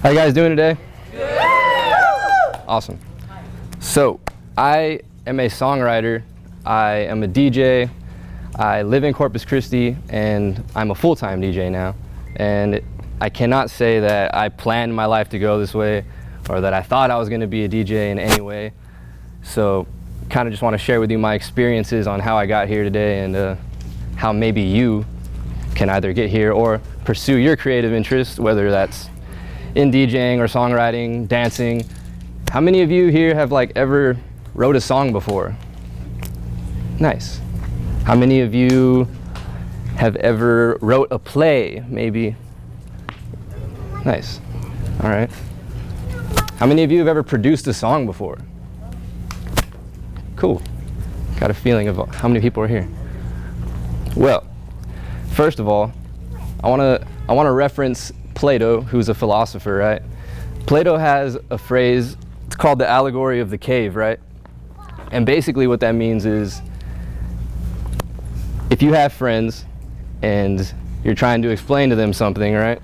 How you guys doing today? Awesome. So, I am a songwriter, I am a DJ, I live in Corpus Christi, and I'm a full-time DJ now. And I cannot say that I planned my life to go this way, or that I thought I was going to be a DJ in any way. So, kind of just want to share with you my experiences on how I got here today, and how maybe you can either get here or pursue your creative interests, whether that's in DJing or songwriting, dancing. How many of you here have ever wrote a song before? Nice. How many of you have ever wrote a play, maybe? Nice. All right. How many of you have ever produced a song before? Cool. Got a feeling of how many people are here. Well, first of all, I want to reference Plato, who's a philosopher, right? Plato has a phrase, it's called the Allegory of the cave, right? And basically what that means is, if you have friends and you're trying to explain to them something, right?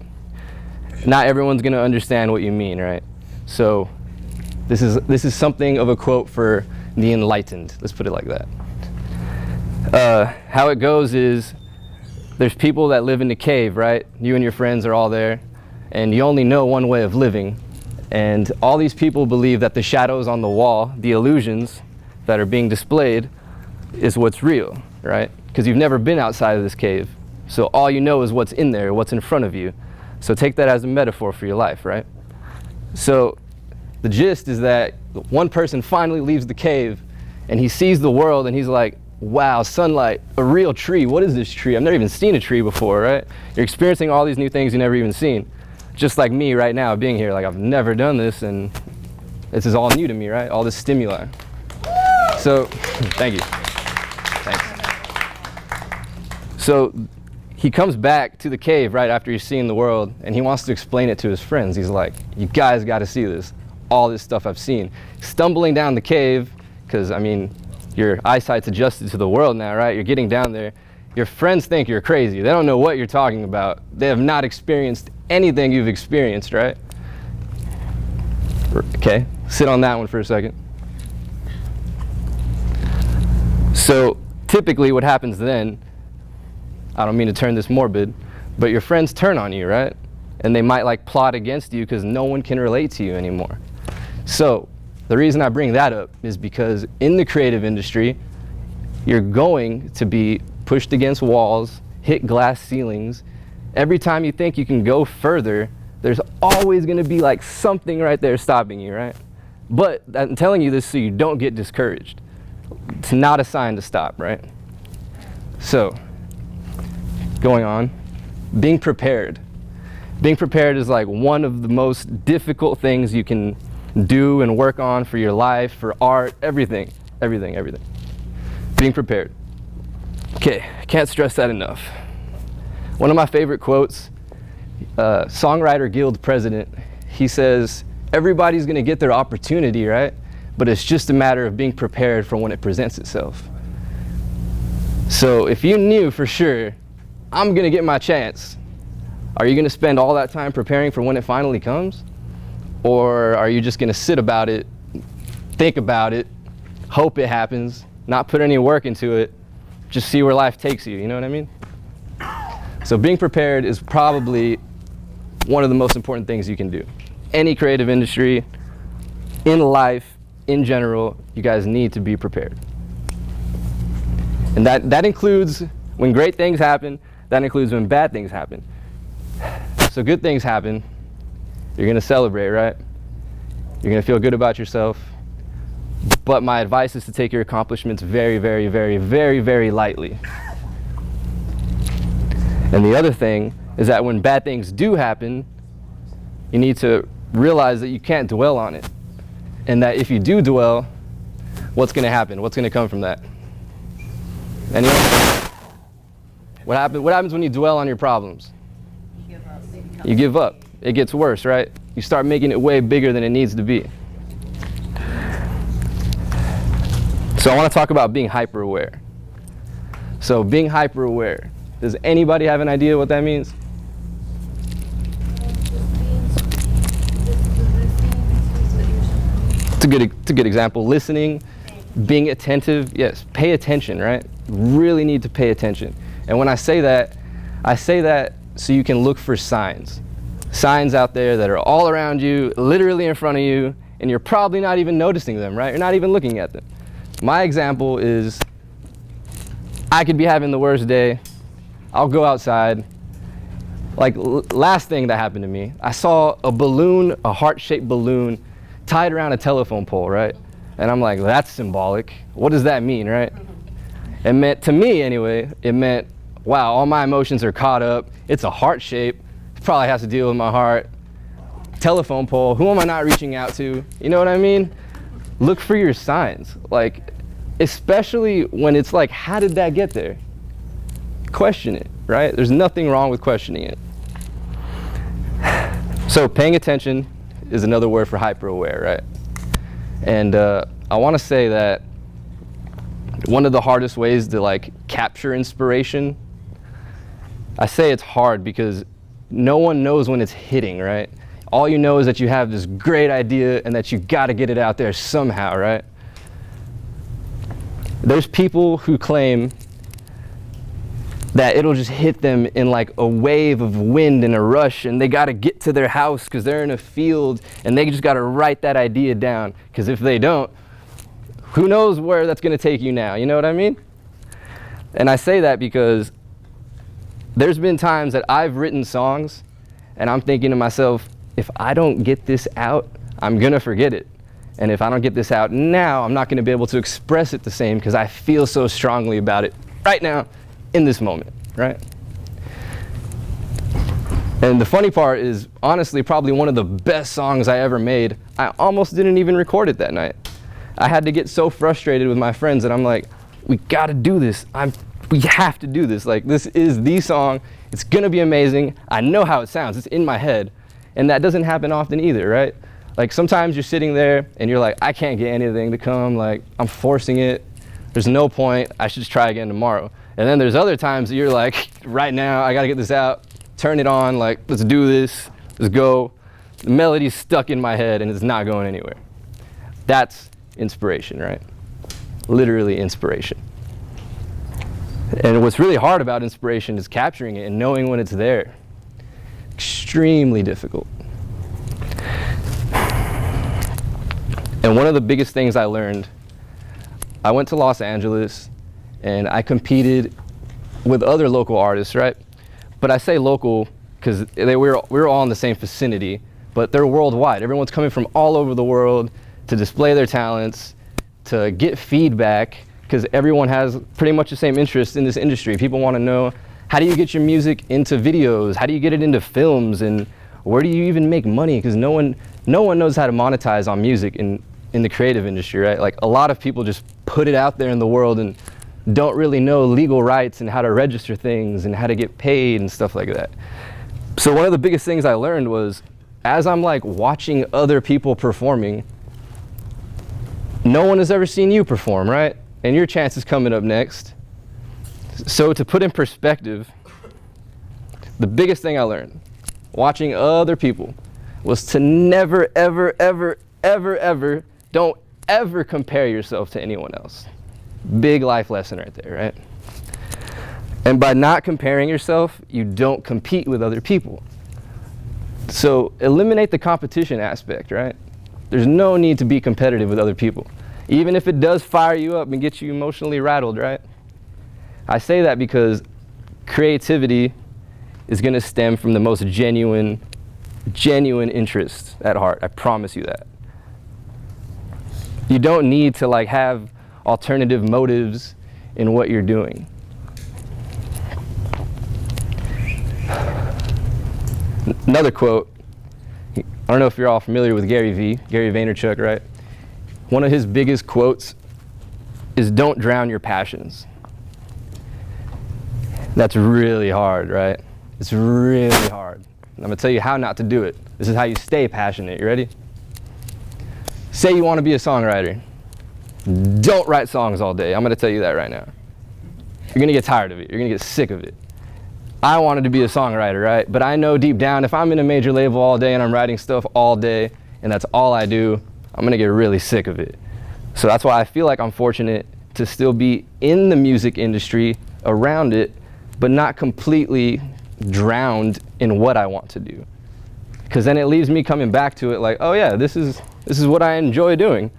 Not everyone's going to understand what you mean, right? So this is something of a quote for the enlightened, let's put it like that. How it goes is, there's people that live in the cave, right? You and your friends are all there, and you only know one way of living. And all these people believe that the shadows on the wall, the illusions that are being displayed, is what's real, right? Because you've never been outside of this cave. So all you know is what's in there, what's in front of you. So take that as a metaphor for your life, right? So the gist is that one person finally leaves the cave, and he sees the world, and he's like, wow, sunlight, a real tree. What is this tree? I've never even seen a tree before, right? You're experiencing all these new things you've never even seen. Just like me right now being here, I've never done this, and this is all new to me, right? All this stimuli. So, thank you. Thanks. So, he comes back to the cave right after he's seen the world, and he wants to explain it to his friends. He's like, you guys got to see this. All this stuff I've seen. Stumbling down the cave, because, your eyesight's adjusted to the world now, right? You're getting down there. Your friends think you're crazy. They don't know what you're talking about. They have not experienced anything you've experienced, right? Okay, sit on that one for a second. So typically what happens then, I don't mean to turn this morbid, but your friends turn on you, right? And they might plot against you because no one can relate to you anymore. So the reason I bring that up is because in the creative industry, you're going to be pushed against walls, hit glass ceilings. Every time you think you can go further, there's always going to be something right there stopping you, right? But I'm telling you this so you don't get discouraged. It's not a sign to stop, right? So, going on, being prepared. Being prepared is one of the most difficult things you can do and work on for your life, for art, everything. Being prepared. Okay, can't stress that enough. One of my favorite quotes, Songwriter Guild president, he says, everybody's gonna get their opportunity, right? But it's just a matter of being prepared for when it presents itself. So if you knew for sure, I'm gonna get my chance, are you gonna spend all that time preparing for when it finally comes? Or are you just going to sit about it, think about it, hope it happens, not put any work into it, just see where life takes you, you know what I mean? So being prepared is probably one of the most important things you can do. Any creative industry, in life, in general, you guys need to be prepared. And that includes when great things happen, that includes when bad things happen. So good things happen, you're going to celebrate, right? You're going to feel good about yourself. But my advice is to take your accomplishments very, very, very, very, very lightly. And the other thing is that when bad things do happen, you need to realize that you can't dwell on it. And that if you do dwell, what's going to happen? What's going to come from that? Anyone? What happens when you dwell on your problems? You give up. It gets worse, right? You start making it way bigger than it needs to be. So I want to talk about being hyper-aware. So being hyper-aware. Does anybody have an idea what that means? It's a good example. Listening, being attentive. Yes, pay attention, right? Really need to pay attention. And when I say that so you can look for signs. Signs out there that are all around you, literally in front of you, and you're probably not even noticing them, right? You're not even looking at them. My example is, I could be having the worst day. I'll go outside. Like, last thing that happened to me, I saw a balloon, a heart-shaped balloon, tied around a telephone pole, right? And I'm like, that's symbolic. What does that mean, right? It meant, to me anyway, it meant, wow, all my emotions are caught up. It's a heart shape. It probably has to deal with my heart. Telephone pole, who am I not reaching out to? You know what I mean? Look for your signs. Like, especially when it's like, how did that get there? Question it, right? There's nothing wrong with questioning it. So paying attention is another word for hyper-aware, right? And I want to say that one of the hardest ways to like capture inspiration, I say it's hard because no one knows when it's hitting, right? All you know is that you have this great idea and that you got to get it out there somehow, right? There's people who claim that it'll just hit them in like a wave of wind and a rush, and they got to get to their house because they're in a field and they just got to write that idea down, because if they don't, who knows where that's going to take you now, you know what I mean? And I say that because there's been times that I've written songs and I'm thinking to myself, if I don't get this out, I'm going to forget it. And if I don't get this out now, I'm not going to be able to express it the same because I feel so strongly about it right now in this moment, right? And the funny part is, honestly, probably one of the best songs I ever made, I almost didn't even record it that night. I had to get so frustrated with my friends that I'm like, we got to do this. We have to do this. Like, this is the song. It's going to be amazing. I know how it sounds. It's in my head. And that doesn't happen often either, right? Like, sometimes you're sitting there and you're like, I can't get anything to come. Like, I'm forcing it. There's no point. I should just try again tomorrow. And then there's other times that you're like, right now, I got to get this out. Turn it on. Like, let's do this. Let's go. The melody's stuck in my head and it's not going anywhere. That's inspiration, right? Literally inspiration. And what's really hard about inspiration is capturing it and knowing when it's there. Extremely difficult. And one of the biggest things I learned, I went to Los Angeles and I competed with other local artists, right? But I say local because we were all in the same vicinity, but they're worldwide. Everyone's coming from all over the world to display their talents, to get feedback, because everyone has pretty much the same interest in this industry. People want to know, how do you get your music into videos? How do you get it into films? And where do you even make money? Because no one knows how to monetize on music in the creative industry, right? Like, a lot of people just put it out there in the world and don't really know legal rights and how to register things and how to get paid and stuff like that. So one of the biggest things I learned was, as I'm like watching other people performing, no one has ever seen you perform, right? And your chance is coming up next. So to put in perspective, the biggest thing I learned watching other people was to never, ever, ever, ever, ever, don't ever compare yourself to anyone else. Big life lesson right there, right? And by not comparing yourself, you don't compete with other people. So eliminate the competition aspect, right? There's no need to be competitive with other people, even if it does fire you up and get you emotionally rattled, right? I say that because creativity is going to stem from the most genuine interest at heart. I promise you that. You don't need to like have alternative motives in what you're doing. Another quote, I don't know if you're all familiar with Gary Vaynerchuk, right? One of his biggest quotes is, don't drown your passions. That's really hard, right? It's really hard. I'm gonna tell you how not to do it. This is how you stay passionate. You ready? Say you want to be a songwriter. Don't write songs all day. I'm gonna tell you that right now. You're gonna get tired of it. You're gonna get sick of it. I wanted to be a songwriter, right? But I know deep down, if I'm in a major label all day and I'm writing stuff all day and that's all I do, I'm gonna get really sick of it. So that's why I feel like I'm fortunate to still be in the music industry, around it, but not completely drowned in what I want to do. Because then it leaves me coming back to it like, oh yeah, this is what I enjoy doing.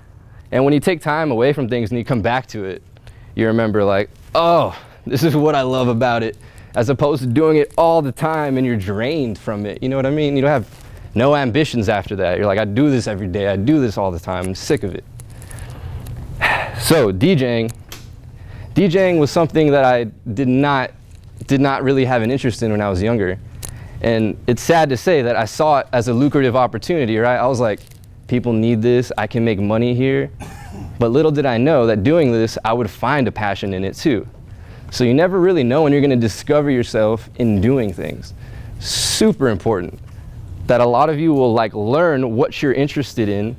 And when you take time away from things and you come back to it, you remember like, oh, this is what I love about it, as opposed to doing it all the time and you're drained from it. You know what I mean? You don't have no ambitions after that. You're like, I do this every day. I do this all the time. I'm sick of it. So Djing was something that I did not really have an interest in when I was younger. And it's sad to say that I saw it as a lucrative opportunity, right? I was like, people need this. I can make money here. But little did I know that doing this, I would find a passion in it too. So you never really know when you're going to discover yourself in doing things. Super important that a lot of you will like learn what you're interested in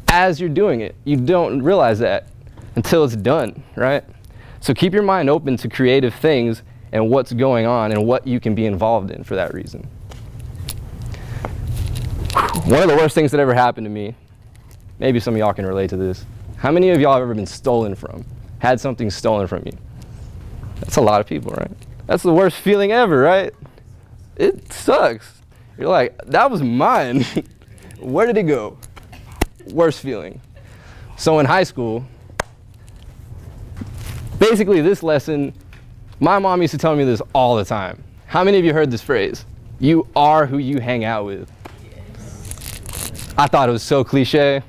as you're doing it. You don't realize that until it's done, right? So keep your mind open to creative things and what's going on and what you can be involved in for that reason. One of the worst things that ever happened to me, maybe some of y'all can relate to this. How many of y'all have ever been stolen from? Had something stolen from you? That's a lot of people, right? That's the worst feeling ever, right? It sucks. You're like, that was mine. Where did it go? Worst feeling. So in high school, basically this lesson, my mom used to tell me this all the time. How many of you heard this phrase? You are who you hang out with. Yes. I thought it was so cliche.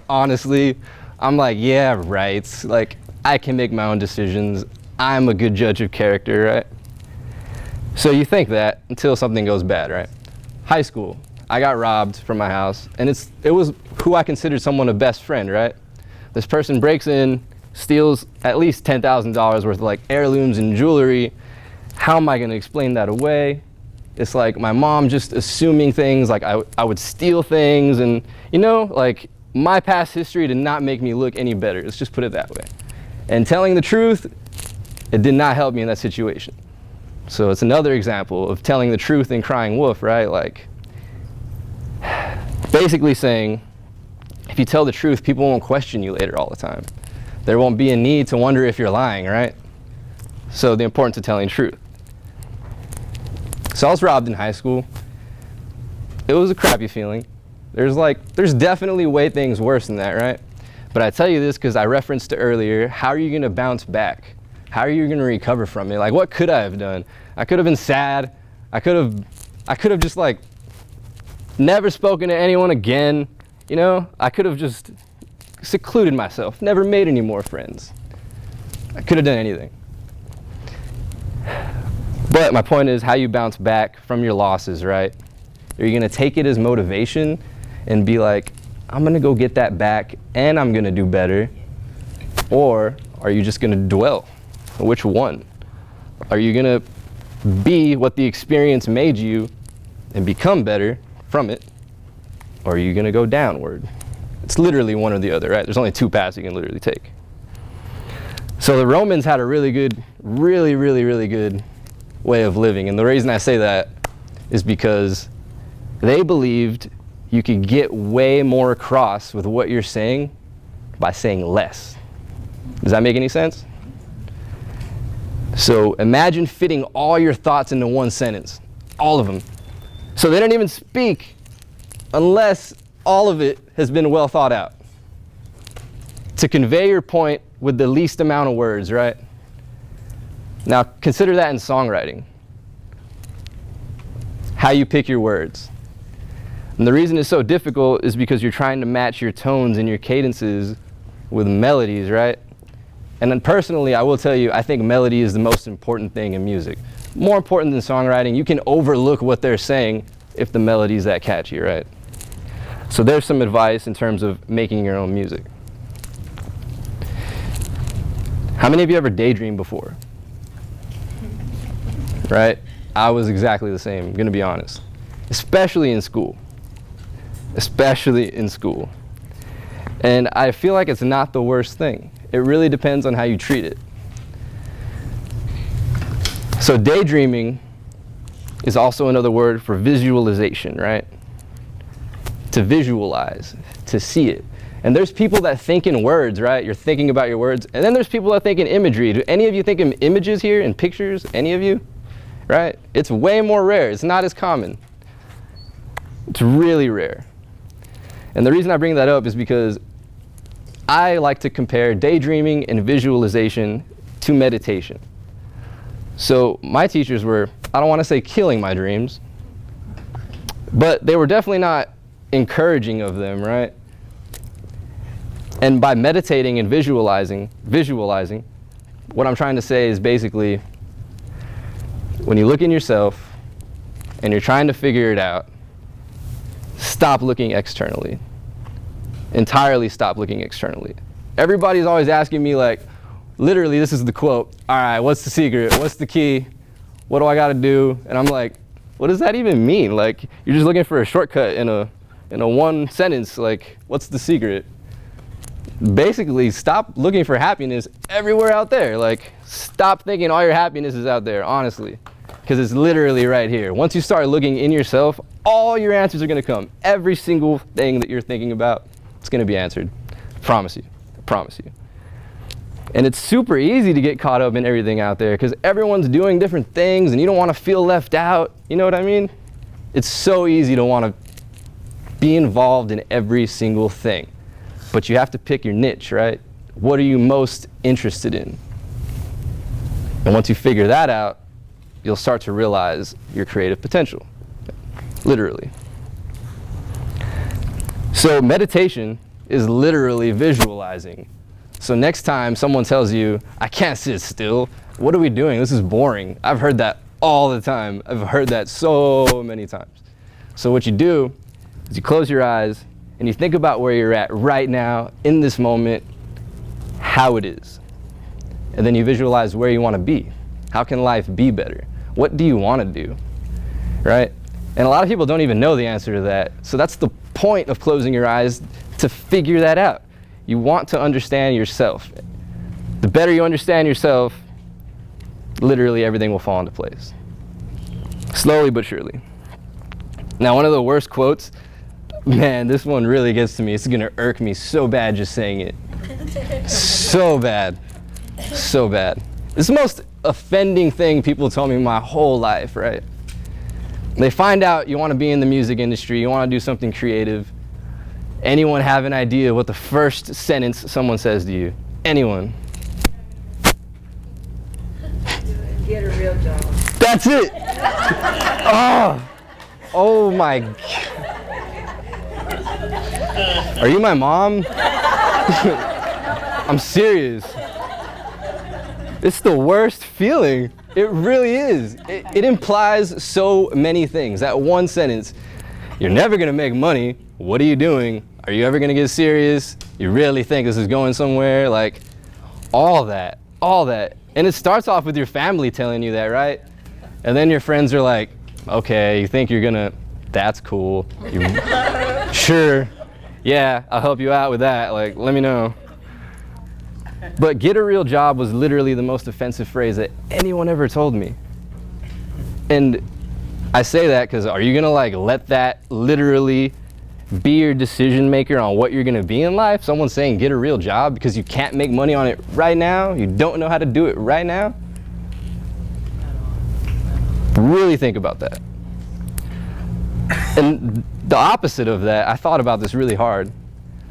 Honestly, I'm like, yeah, right. Like, I can make my own decisions. I'm a good judge of character, right? So you think that until something goes bad, right? High school, I got robbed from my house, and it was who I considered someone a best friend, right? This person breaks in, steals at least $10,000 worth of like heirlooms and jewelry. How am I going to explain that away? It's like my mom just assuming things, like I would steal things, and you know, like my past history did not make me look any better. Let's just put it that way. And telling the truth, it did not help me in that situation. So it's another example of telling the truth and crying wolf, right? Like basically saying, if you tell the truth, people won't question you later all the time. There won't be a need to wonder if you're lying, right? So the importance of telling the truth. So I was robbed in high school. It was a crappy feeling. There's definitely way things worse than that, right? But I tell you this because I referenced it earlier. How are you going to bounce back? How are you going to recover from it? Like, what could I have done? I could have been sad. I could have just like never spoken to anyone again. You know, I could have just secluded myself, never made any more friends. I could have done anything. But my point is how you bounce back from your losses, right? Are you going to take it as motivation and be like, I'm going to go get that back and I'm going to do better? Or are you just going to dwell? Which one? Are you going to be what the experience made you and become better from it? Or are you going to go downward? It's literally one or the other, right? There's only two paths you can literally take. So the Romans had a really good, really good way of living. And the reason I say that is because they believed you could get way more across with what you're saying by saying less. Does that make any sense? So imagine fitting all your thoughts into one sentence, all of them. So they don't even speak unless all of it has been well thought out. To convey your point with the least amount of words, right? Now consider that in songwriting. How you pick your words. And the reason it's so difficult is because you're trying to match your tones and your cadences with melodies, right? And then personally, I will tell you, I think melody is the most important thing in music. More important than songwriting. You can overlook what they're saying if the melody is that catchy, right? So there's some advice in terms of making your own music. How many of you ever daydreamed before? Right? I was exactly the same, I'm gonna be honest. Especially in school. Especially in school. And I feel like it's not the worst thing. It really depends on how you treat it. So daydreaming is also another word for visualization, right? to visualize, to see it. And there's people that think in words, right? You're thinking about your words. And then there's people that think in imagery. Do any of you think in images here, in pictures? Any of you? Right? It's way more rare. It's not as common. It's really rare. And the reason I bring that up is because I like to compare daydreaming and visualization to meditation. So my teachers were, I don't want to say killing my dreams, but they were definitely not encouraging of them, right? And by meditating and visualizing, what I'm trying to say is basically, when you look in yourself and you're trying to figure it out, stop looking externally. Entirely stop looking externally. Everybody's always asking me, like, literally, this is the quote, all right, what's the secret? What's the key? What do I got to do? And I'm like, what does that even mean? Like, you're just looking for a shortcut in a one sentence. Like, what's the secret? Basically, stop looking for happiness everywhere out there. Like, stop thinking all your happiness is out there, honestly, because it's literally right here. Once you start looking in yourself, all your answers are going to come. Every single thing that you're thinking about, it's going to be answered. Promise you. I promise you. And it's super easy to get caught up in everything out there because everyone's doing different things and you don't want to feel left out. You know what I mean? It's so easy to want to be involved in every single thing. But you have to pick your niche, right? What are you most interested in? And once you figure that out, you'll start to realize your creative potential, literally. So meditation is literally visualizing. So next time someone tells you, I can't sit still, what are we doing? This is boring. I've heard that all the time. I've heard that so many times. So what you do is you close your eyes and you think about where you're at right now, in this moment, how it is. And then you visualize where you want to be. How can life be better? What do you want to do, right? And a lot of people don't even know the answer to that. So that's the point of closing your eyes, to figure that out. You want to understand yourself. The better you understand yourself, literally everything will fall into place. Slowly but surely. Now, one of the worst quotes, man, this one really gets to me. It's gonna irk me so bad just saying it. So bad. So bad. It's the most offending thing people tell me my whole life, right? They find out you want to be in the music industry, you want to do something creative. Anyone have an idea what the first sentence someone says to you? Anyone? Get a real job. That's it! Oh my God. Are you my mom? I'm serious. It's the worst feeling. It really is. It implies so many things. That one sentence, you're never gonna make money. What are you doing? Are you ever gonna get serious? You really think this is going somewhere? Like, all that. And it starts off with your family telling you that, right? And then your friends are like, okay, you think you're gonna, that's cool. Sure, yeah, I'll help you out with that. Like, let me know. But get a real job was literally the most offensive phrase that anyone ever told me. And I say that because are you gonna like let that literally be your decision maker on what you're gonna be in life? Someone saying get a real job because you can't make money on it right now? You don't know how to do it right now? Really think about that. And the opposite of that, I thought about this really hard.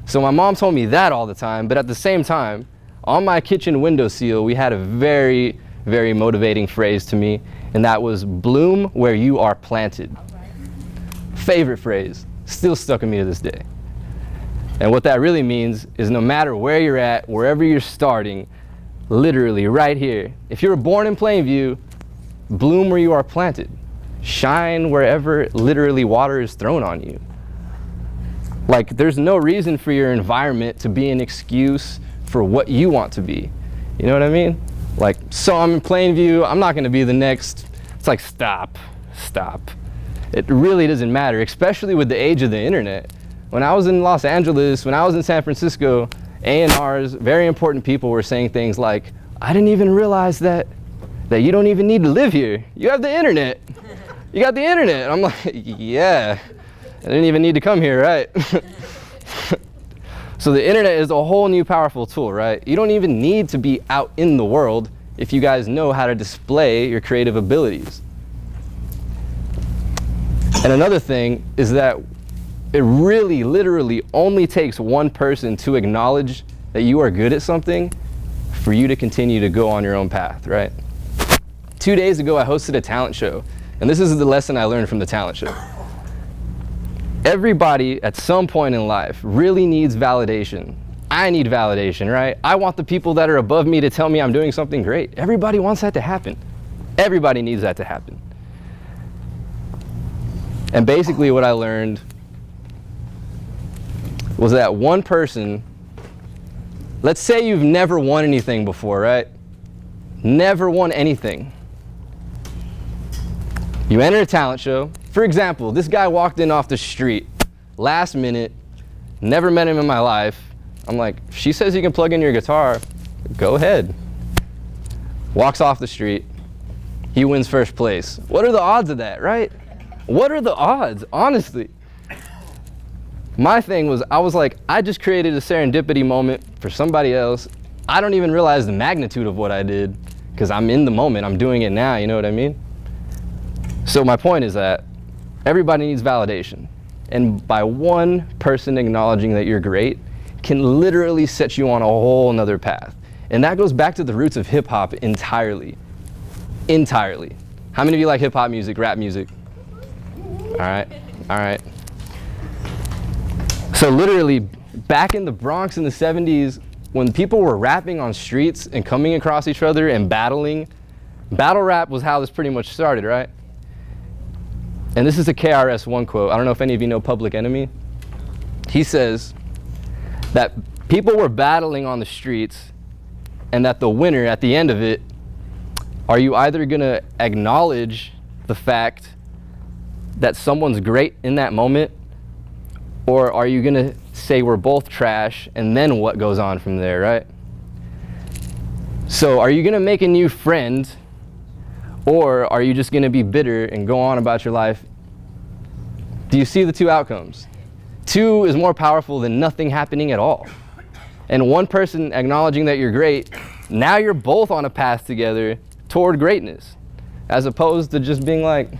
So my mom told me that all the time, but at the same time, on my kitchen windowsill, we had a very, very motivating phrase to me, and that was bloom where you are planted. Favorite phrase, still stuck in me to this day. And what that really means is no matter where you're at, wherever you're starting, literally right here, if you were born in Plainview, bloom where you are planted. Shine wherever literally water is thrown on you. Like, there's no reason for your environment to be an excuse for what you want to be. You know what I mean? Like, so I'm in Plainview, I'm not gonna be the next. It's like, stop. It really doesn't matter, especially with the age of the internet. When I was in Los Angeles, when I was in San Francisco, A&Rs, very important people were saying things like, I didn't even realize that you don't even need to live here. You have the internet. You got the internet. I'm like, yeah, I didn't even need to come here, right? So the internet is a whole new powerful tool, right? You don't even need to be out in the world if you guys know how to display your creative abilities. And another thing is that it really, literally only takes one person to acknowledge that you are good at something for you to continue to go on your own path, right? 2 days ago, I hosted a talent show, and this is the lesson I learned from the talent show. Everybody at some point in life really needs validation. I need validation, right? I want the people that are above me to tell me I'm doing something great. Everybody wants that to happen. Everybody needs that to happen. And basically what I learned was that one person, let's say you've never won anything before, right? Never won anything. You enter a talent show. For example, this guy walked in off the street, last minute, never met him in my life. I'm like, she says you can plug in your guitar, go ahead. Walks off the street, he wins first place. What are the odds of that, right? What are the odds, honestly? My thing was, I was like, I just created a serendipity moment for somebody else. I don't even realize the magnitude of what I did because I'm in the moment, I'm doing it now, you know what I mean? So my point is that everybody needs validation. And by one person acknowledging that you're great can literally set you on a whole nother path. And that goes back to the roots of hip hop entirely. Entirely. How many of you like hip hop music, rap music? All right, all right. So literally back in the Bronx in the 70s, when people were rapping on streets and coming across each other and battling, battle rap was how this pretty much started, right? And this is a KRS-One quote. I don't know if any of you know Public Enemy. He says that people were battling on the streets and that the winner at the end of it, are you either gonna acknowledge the fact that someone's great in that moment, or are you gonna say we're both trash and then what goes on from there, right? So are you gonna make a new friend, or are you just gonna be bitter and go on about your life? Do you see the two outcomes? Two is more powerful than nothing happening at all. And one person acknowledging that you're great, now you're both on a path together toward greatness, as opposed to just being like,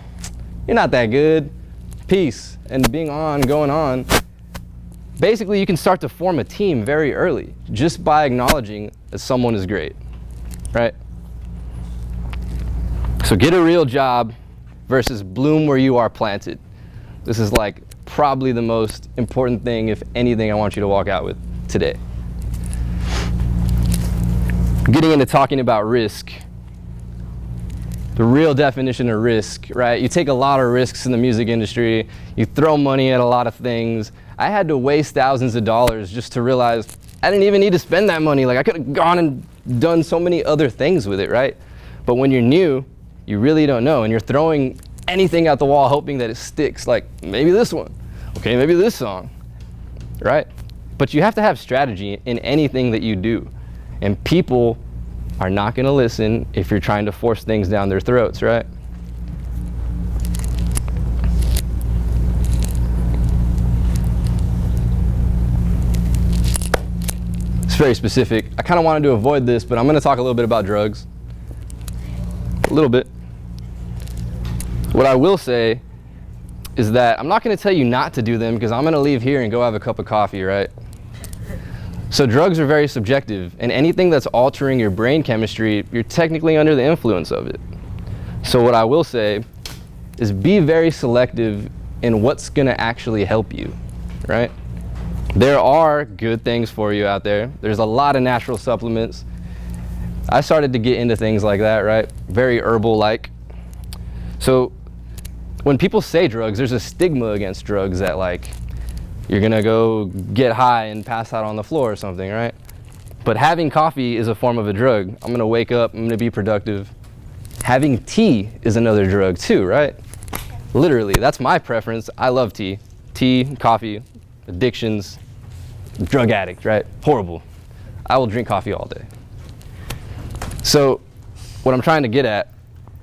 you're not that good, peace, and being on, going on. Basically, you can start to form a team very early just by acknowledging that someone is great, right? So get a real job versus bloom where you are planted. This is like probably the most important thing, if anything, I want you to walk out with today. Getting into talking about risk. The real definition of risk, right? You take a lot of risks in the music industry. You throw money at a lot of things. I had to waste thousands of dollars just to realize I didn't even need to spend that money. Like I could have gone and done so many other things with it, right? But when you're new, you really don't know, and you're throwing anything at the wall hoping that it sticks, like maybe this one, okay, maybe this song, right? But you have to have strategy in anything that you do, and people are not gonna listen if you're trying to force things down their throats, right? It's very specific. I kind of wanted to avoid this, but I'm gonna talk a little bit about drugs. A little bit. What I will say is that I'm not gonna tell you not to do them because I'm gonna leave here and go have a cup of coffee, right? So drugs are very subjective, and anything that's altering your brain chemistry, you're technically under the influence of it. So what I will say is be very selective in what's gonna actually help you, right? There are good things for you out there. There's a lot of natural supplements. I started to get into things like that, right? Very herbal-like. So when people say drugs, there's a stigma against drugs that like, you're gonna go get high and pass out on the floor or something, right? But having coffee is a form of a drug. I'm gonna wake up, I'm gonna be productive. Having tea is another drug too, right? Literally, that's my preference. I love tea. Tea, coffee, addictions, drug addict, right? Horrible. I will drink coffee all day. So what I'm trying to get at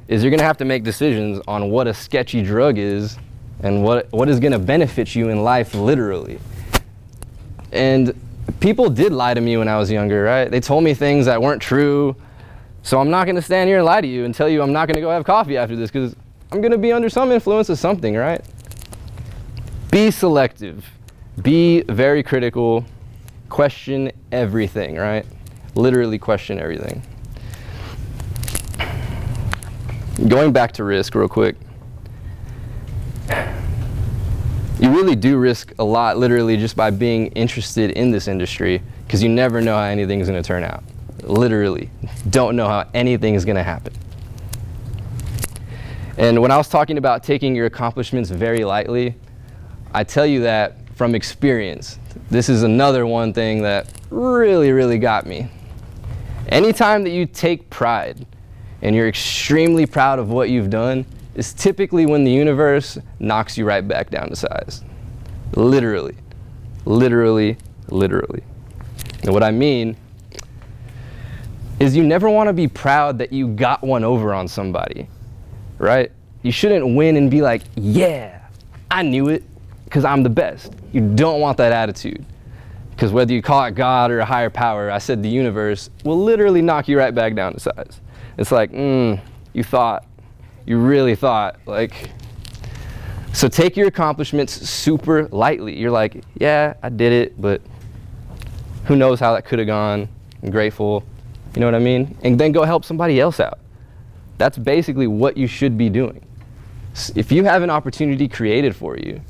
is you're gonna have to make decisions on what a sketchy drug is and what is going to benefit you in life, literally. And people did lie to me when I was younger, right? They told me things that weren't true. So I'm not going to stand here and lie to you and tell you I'm not going to go have coffee after this, because I'm going to be under some influence of something, right? Be selective. Be very critical. Question everything, right? Literally question everything. Going back to risk real quick. You really do risk a lot, literally, just by being interested in this industry, because you never know how anything is going to turn out. Literally, don't know how anything is going to happen. And when I was talking about taking your accomplishments very lightly, I tell you that from experience. This is another one thing that really, really got me. Anytime that you take pride and you're extremely proud of what you've done, is typically when the universe knocks you right back down to size. Literally. Literally, literally. And what I mean is you never want to be proud that you got one over on somebody, right? You shouldn't win and be like, yeah, I knew it because I'm the best. You don't want that attitude, because whether you call it God or a higher power, I said the universe will literally knock you right back down to size. It's like, you thought. You really thought, like. So take your accomplishments super lightly. You're like, yeah, I did it, but who knows how that could have gone. I'm grateful. You know what I mean? And then go help somebody else out. That's basically what you should be doing. If you have an opportunity created for you,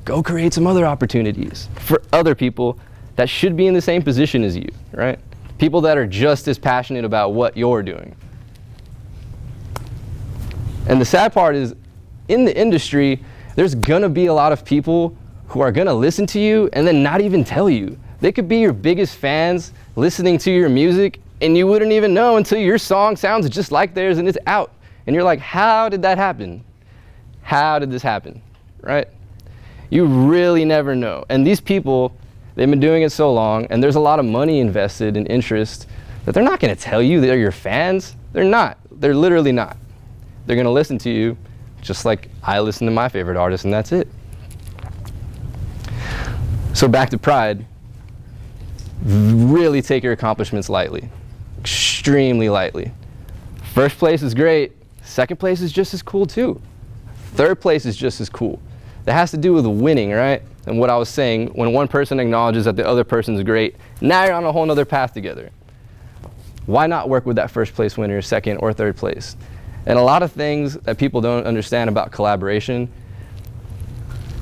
go create some other opportunities for other people that should be in the same position as you, right? People that are just as passionate about what you're doing. And the sad part is, in the industry, there's gonna be a lot of people who are gonna listen to you and then not even tell you. They could be your biggest fans listening to your music, and you wouldn't even know until your song sounds just like theirs and it's out. And you're like, how did that happen? How did this happen, right? You really never know. And these people, they've been doing it so long, and there's a lot of money invested in interest, that they're not gonna tell you they're your fans. They're not. They're literally not. They're gonna listen to you just like I listen to my favorite artist, and that's it. So back to pride. Really take your accomplishments lightly. Extremely lightly. First place is great. Second place is just as cool too. Third place is just as cool. That has to do with winning, right? And what I was saying, when one person acknowledges that the other person's great, now you're on a whole nother path together. Why not work with that first place winner, second or third place? And a lot of things that people don't understand about collaboration,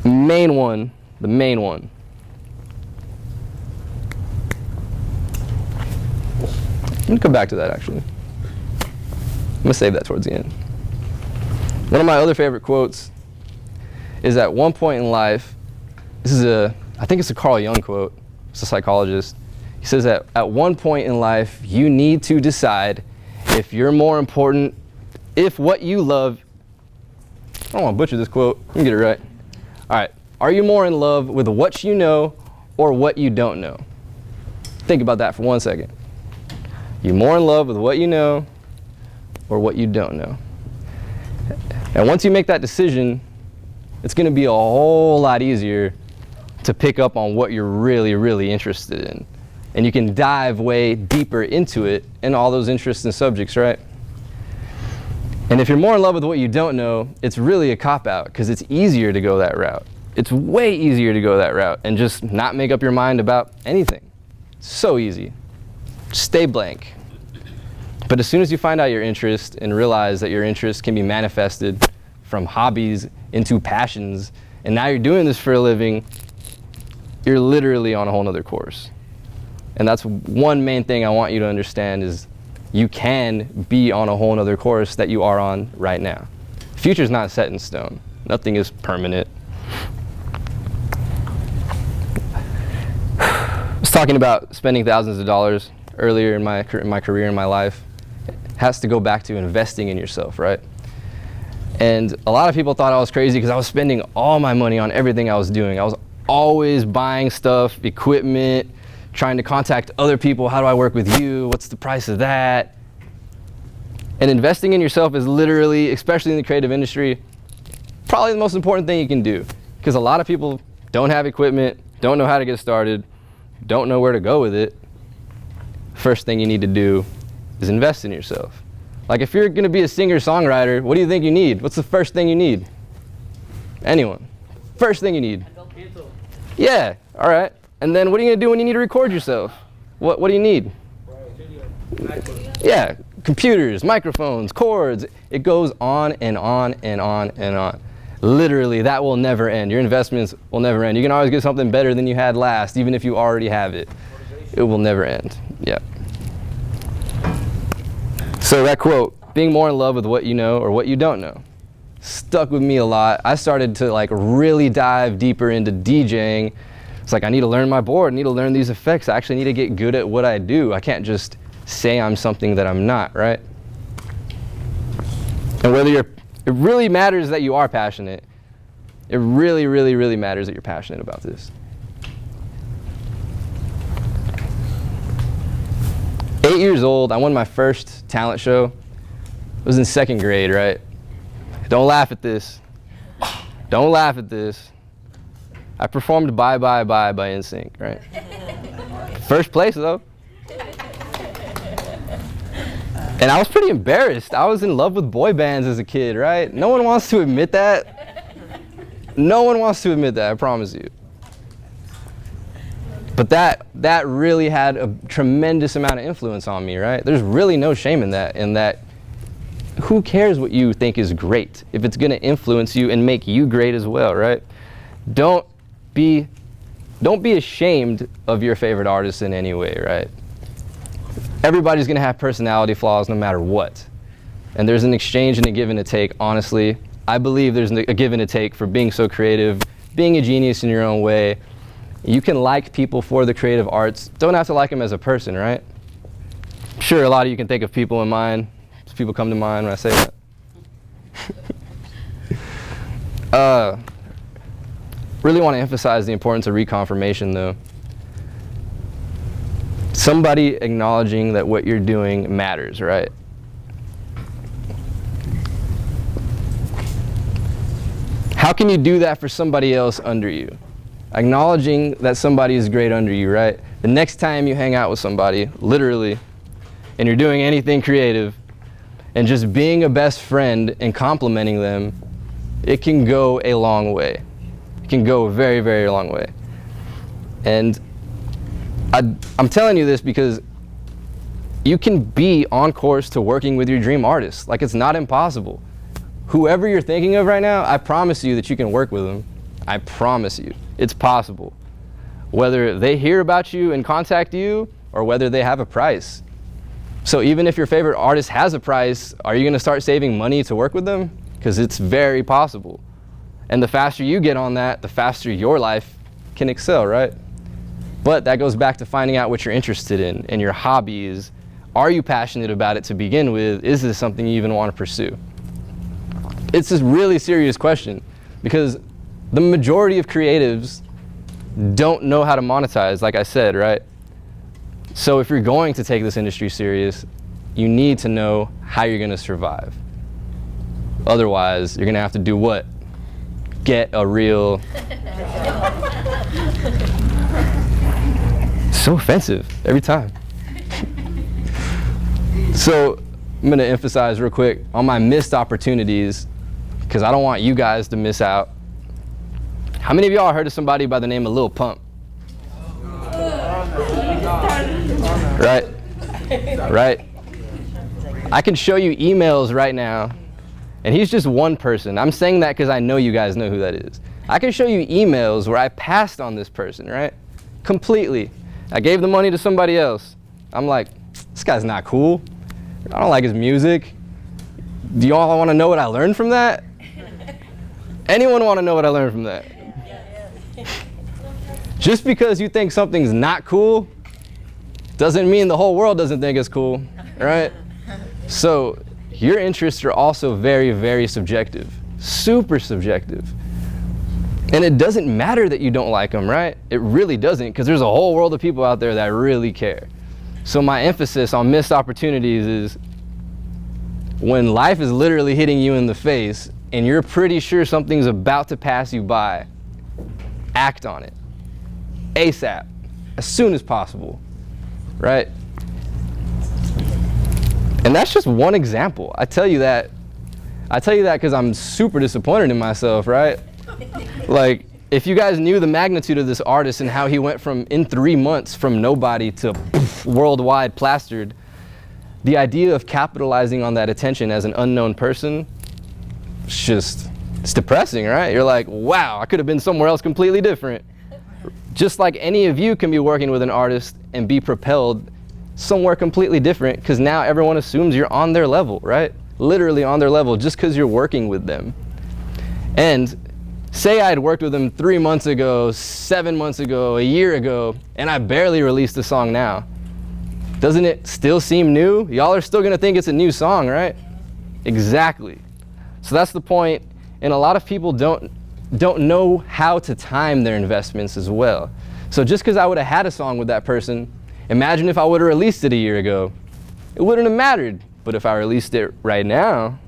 the main one, I'm gonna come back to that actually. I'm gonna save that towards the end. One of my other favorite quotes is, at one point in life, I think it's a Carl Jung quote, it's a psychologist. He says that at one point in life, you need to decide if you're more important, if what you love, I don't want to butcher this quote, let me get it right. All right, are you more in love with what you know or what you don't know? Think about that for 1 second. You're more in love with what you know or what you don't know. And once you make that decision, it's going to be a whole lot easier to pick up on what you're really, really interested in. And you can dive way deeper into it and all those interests and subjects, right? And if you're more in love with what you don't know, it's really a cop-out, because it's easier to go that route. It's way easier to go that route and just not make up your mind about anything. So easy. Stay blank. But as soon as you find out your interest and realize that your interest can be manifested from hobbies into passions, and now you're doing this for a living, you're literally on a whole nother course. And that's one main thing I want you to understand, is you can be on a whole nother course that you are on right now. Future's not set in stone. Nothing is permanent. I was talking about spending thousands of dollars earlier in my career, in my life. It has to go back to investing in yourself, right? And a lot of people thought I was crazy because I was spending all my money on everything I was doing. I was always buying stuff, equipment, trying to contact other people. How do I work with you? What's the price of that? And investing in yourself is literally, especially in the creative industry, probably the most important thing you can do, because a lot of people don't have equipment, don't know how to get started, don't know where to go with it. First thing you need to do is invest in yourself. Like if you're going to be a singer-songwriter, what do you think you need? What's the first thing you need? Anyone? First thing you need? Yeah, all right. And then what are you going to do when you need to record yourself? What do you need? Yeah, computers, microphones, cords. It goes on and on and on and on. Literally, that will never end. Your investments will never end. You can always get something better than you had last, even if you already have it. It will never end. Yeah. So that quote, being more in love with what you know or what you don't know, stuck with me a lot. I started to like really dive deeper into DJing. It's like I need to learn my board, I need to learn these effects. I actually need to get good at what I do. I can't just say I'm something that I'm not, right? And it really matters that you are passionate. It really, really, really matters that you're passionate about this. 8 years old, I won my first talent show. I was in 2nd grade, right? Don't laugh at this. Don't laugh at this. I performed Bye Bye Bye by NSYNC, right? First place though. And I was pretty embarrassed. I was in love with boy bands as a kid, right? No one wants to admit that. No one wants to admit that, I promise you. But that really had a tremendous amount of influence on me, right? There's really no shame in that who cares what you think is great if it's gonna influence you and make you great as well, right? Don't be ashamed of your favorite artist in any way, right? Everybody's gonna have personality flaws no matter what. And there's an exchange and a give and a take, honestly. I believe there's a give and a take for being so creative, being a genius in your own way. You can like people for the creative arts. Don't have to like them as a person, right? Sure, a lot of you can think of people in mind. People come to mind when I say that. Really want to emphasize the importance of reconfirmation, though. Somebody acknowledging that what you're doing matters, right? How can you do that for somebody else under you? Acknowledging that somebody is great under you, right? The next time you hang out with somebody, literally, and you're doing anything creative, and just being a best friend and complimenting them, it can go a long way. It can go a very, very long way. And I'm telling you this because you can be on course to working with your dream artist. Like, it's not impossible. Whoever you're thinking of right now, I promise you that you can work with them. I promise you. It's possible. Whether they hear about you and contact you, or whether they have a price. So even if your favorite artist has a price, are you going to start saving money to work with them? Because it's very possible. And the faster you get on that, the faster your life can excel, right? But that goes back to finding out what you're interested in and your hobbies. Are you passionate about it to begin with? Is this something you even want to pursue? It's a really serious question because the majority of creatives don't know how to monetize, like I said, right? So if you're going to take this industry serious, you need to know how you're going to survive. Otherwise, you're going to have to do what? Get a real... So offensive every time. So I'm going to emphasize real quick on my missed opportunities because I don't want you guys to miss out. How many of y'all heard of somebody by the name of Lil Pump? Right? Right? I can show you emails right now, and he's just one person. I'm saying that because I know you guys know who that is. I can show you emails where I passed on this person, right? Completely. I gave the money to somebody else. I'm like, this guy's not cool. I don't like his music. Do you all want to know what I learned from that? Anyone want to know what I learned from that? Just because you think something's not cool doesn't mean the whole world doesn't think it's cool, right? So your interests are also very, very subjective, super subjective. And it doesn't matter that you don't like them, right? It really doesn't, because there's a whole world of people out there that really care. So my emphasis on missed opportunities is when life is literally hitting you in the face and you're pretty sure something's about to pass you by, act on it. ASAP, as soon as possible, right? And that's just one example. I tell you that because I'm super disappointed in myself, right? Like, if you guys knew the magnitude of this artist and how he went from, in 3 months, from nobody to worldwide plastered, the idea of capitalizing on that attention as an unknown person, it's depressing, right? You're like, wow, I could have been somewhere else completely different. Just like any of you can be working with an artist and be propelled somewhere completely different, because now everyone assumes you're on their level, right? Literally on their level, just because you're working with them. And say I had worked with them 3 months ago, 7 months ago, a year ago, and I barely released a song now. Doesn't it still seem new? Y'all are still gonna think it's a new song, right? Exactly. So that's the point. And a lot of people don't know how to time their investments as well. So just because I would have had a song with that person, imagine if I would have released it a year ago. It wouldn't have mattered. But if I released it right now,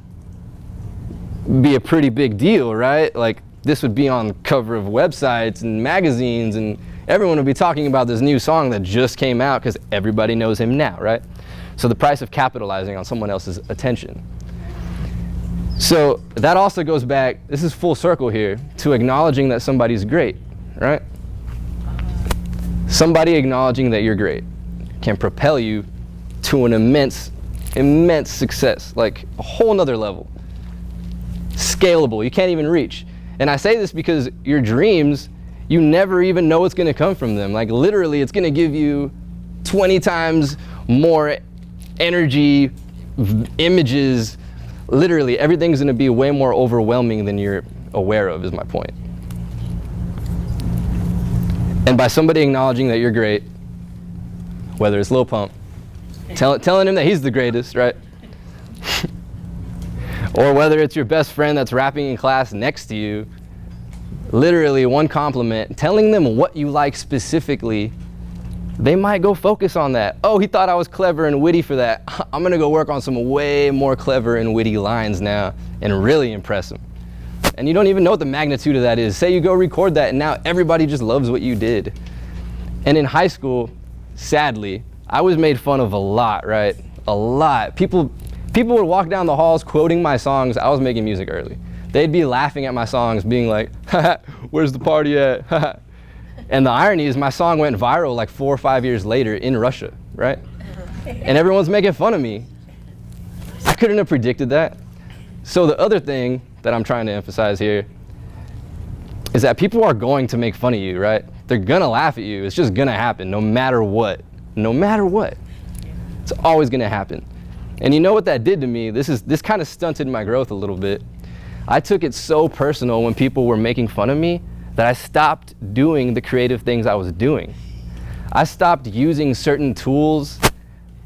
it'd be a pretty big deal, right? Like, this would be on the cover of websites and magazines, and everyone would be talking about this new song that just came out because everybody knows him now, right? So the price of capitalizing on someone else's attention. So that also goes back, this is full circle here, to acknowledging that somebody's great, right? Somebody acknowledging that you're great can propel you to an immense success, like a whole nother level. Scalable, you can't even reach. And I say this because your dreams, you never even know what's gonna come from them. Like, literally, it's gonna give you 20 times more energy, images. Literally, everything's gonna be way more overwhelming than you're aware of, is my point. And by somebody acknowledging that you're great, whether it's Lil Pump, telling him that he's the greatest, right? Or whether it's your best friend that's rapping in class next to you, literally one compliment, telling them what you like specifically, they might go focus on that. Oh, he thought I was clever and witty for that. I'm gonna go work on some way more clever and witty lines now and really impress him. And you don't even know what the magnitude of that is. Say you go record that and now everybody just loves what you did. And in high school, sadly, I was made fun of a lot, right? A lot. People would walk down the halls quoting my songs. I was making music early. They'd be laughing at my songs, being like, haha, where's the party at? Haha. And the irony is my song went viral like 4 or 5 years later in Russia, right? And everyone's making fun of me. I couldn't have predicted that. So the other thing that I'm trying to emphasize here is that people are going to make fun of you, right? They're gonna laugh at you. It's just gonna happen no matter what. No matter what. It's always gonna happen. And you know what that did to me? This kind of stunted my growth a little bit. I took it so personal when people were making fun of me that I stopped doing the creative things I was doing. I stopped using certain tools.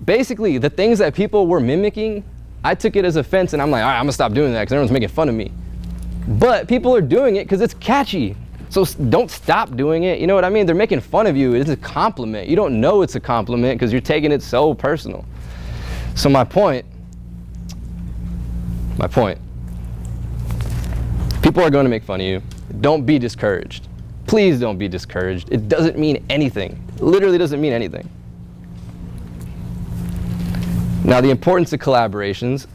Basically, the things that people were mimicking, I took it as offense and I'm like, all right, I'm gonna stop doing that because everyone's making fun of me. But people are doing it because it's catchy. So don't stop doing it. You know what I mean? They're making fun of you. It's a compliment. You don't know it's a compliment because you're taking it so personal. So my point, people are going to make fun of you. Don't be discouraged. Please don't be discouraged. It doesn't mean anything. It literally doesn't mean anything. Now, the importance of collaborations,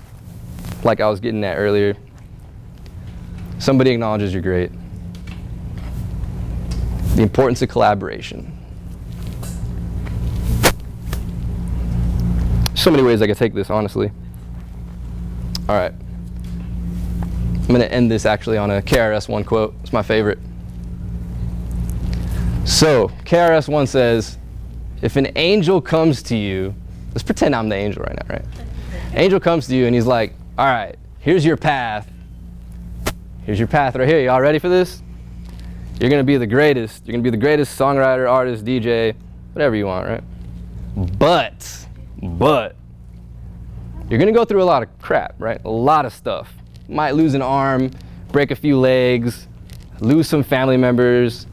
like I was getting at earlier, somebody acknowledges you're great. The importance of collaboration. So many ways I could take this, honestly. All right. I'm going to end this actually on a KRS-One quote. It's my favorite. So, KRS-One says, if an angel comes to you, let's pretend I'm the angel right now, right? Angel comes to you and he's like, all right, here's your path. Here's your path right here. Y'all ready for this? You're going to be the greatest. You're going to be the greatest songwriter, artist, DJ, whatever you want, right? But, you're going to go through a lot of crap, right? A lot of stuff. Might lose an arm, break a few legs, lose some family members.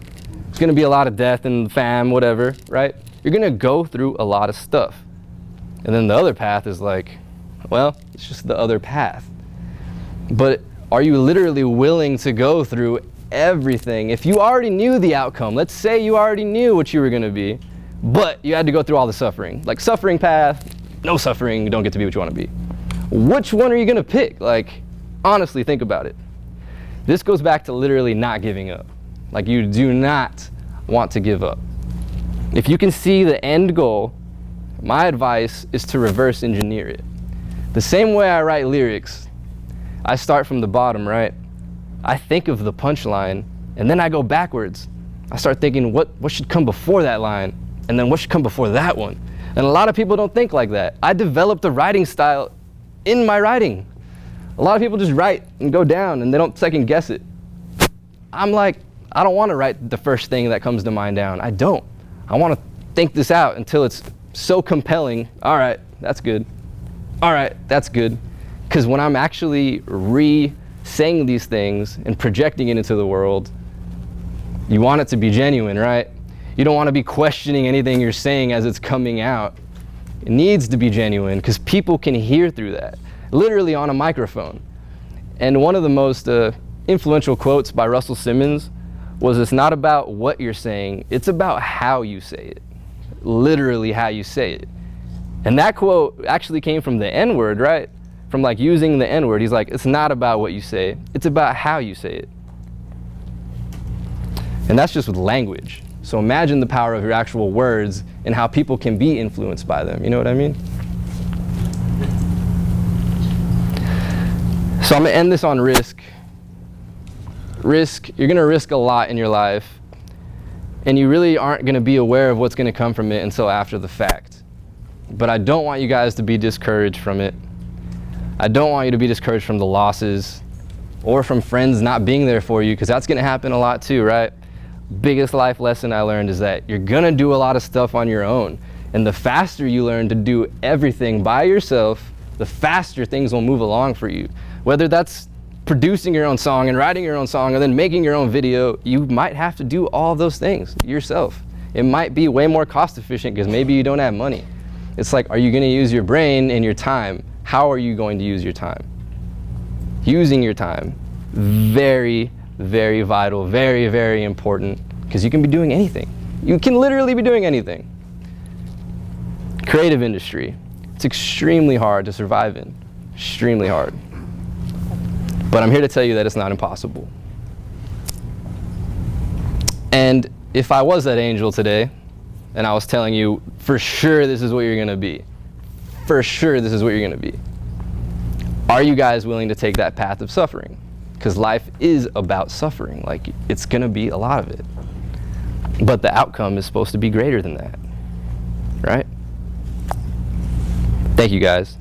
There's going to be a lot of death in the fam, whatever, right? You're going to go through a lot of stuff. And then the other path is like, well, it's just the other path. But Are you literally willing to go through everything? If you already knew the outcome, let's say you already knew what you were going to be, but you had to go through all the suffering. Like suffering path, no suffering, you don't get to be what you want to be. Which one are you going to pick? Like, honestly, think about it. This goes back to literally not giving up. Like, you do not want to give up. If you can see the end goal, my advice is to reverse engineer it. The same way I write lyrics, I start from the bottom, right? I think of the punchline, and then I go backwards. I start thinking, what should come before that line? And then what should come before that one? And a lot of people don't think like that. I developed a writing style in my writing. A lot of people just write and go down, and they don't second guess it. I'm like, I don't want to write the first thing that comes to mind down. I don't. I want to think this out until it's so compelling. All right, that's good. All right, that's good. Because when I'm actually saying these things and projecting it into the world, you want it to be genuine, right? You don't want to be questioning anything you're saying as it's coming out. It needs to be genuine because people can hear through that, literally on a microphone. And one of the most influential quotes by Russell Simmons was, it's not about what you're saying, it's about how you say it. Literally how you say it. And that quote actually came from the N-word, right? From like using the N-word. He's like, it's not about what you say, it's about how you say it. And that's just with language. So imagine the power of your actual words and how people can be influenced by them. You know what I mean? So I'm gonna end this on risk. Risk, you're gonna risk a lot in your life, and you really aren't gonna be aware of what's gonna come from it until after the fact. But I don't want you guys to be discouraged from it. I don't want you to be discouraged from the losses or from friends not being there for you, because that's gonna happen a lot too, right? Biggest life lesson I learned is that you're gonna do a lot of stuff on your own. And the faster you learn to do everything by yourself, the faster things will move along for you. Whether that's producing your own song and writing your own song and then making your own video, you might have to do all those things yourself. It might be way more cost efficient because maybe you don't have money. It's like, are you gonna use your brain and your time? How are you going to use your time? Using your time, very, very vital, very, very important, because you can be doing anything. You can literally be doing anything. Creative industry, it's extremely hard to survive in, extremely hard. But I'm here to tell you that it's not impossible. And if I was that angel today, and I was telling you, for sure this is what you're gonna be, for sure this is what you're gonna be, are you guys willing to take that path of suffering? Because life is about suffering. Like, it's gonna be a lot of it. But the outcome is supposed to be greater than that, right? Thank you guys.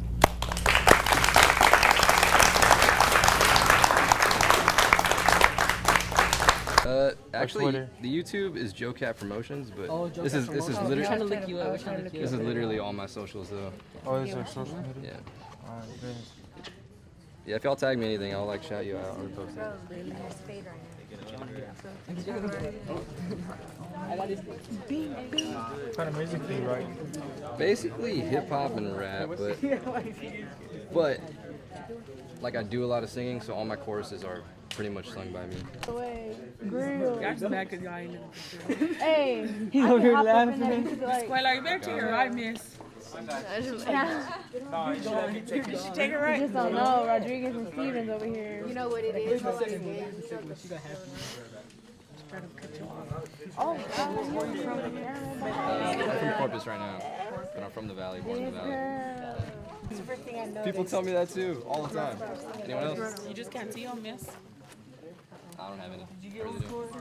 Actually, the YouTube is JoeCat Promotions, but this is literally Trying to lick you up. this is literally all my socials though. Oh, is there social media? Yeah. Alright, good. Yeah, if y'all tag me anything, I'll like shout you out or post it. Really nice fade What kind of music do you write? Basically hip hop and rap, but like I do a lot of singing, so all my choruses are pretty much sung by me. Hey, He's over here laughing. Square, you better take it right, miss. No, you should Take it right. just don't know. Rodriguez and Stevens over here. You know what it is. Oh, I'm from Corpus right now, but I'm from the Valley, born in the Valley. People tell me that too, all the time. Anyone else? you just can't see them, miss. I don't have any. I really don't.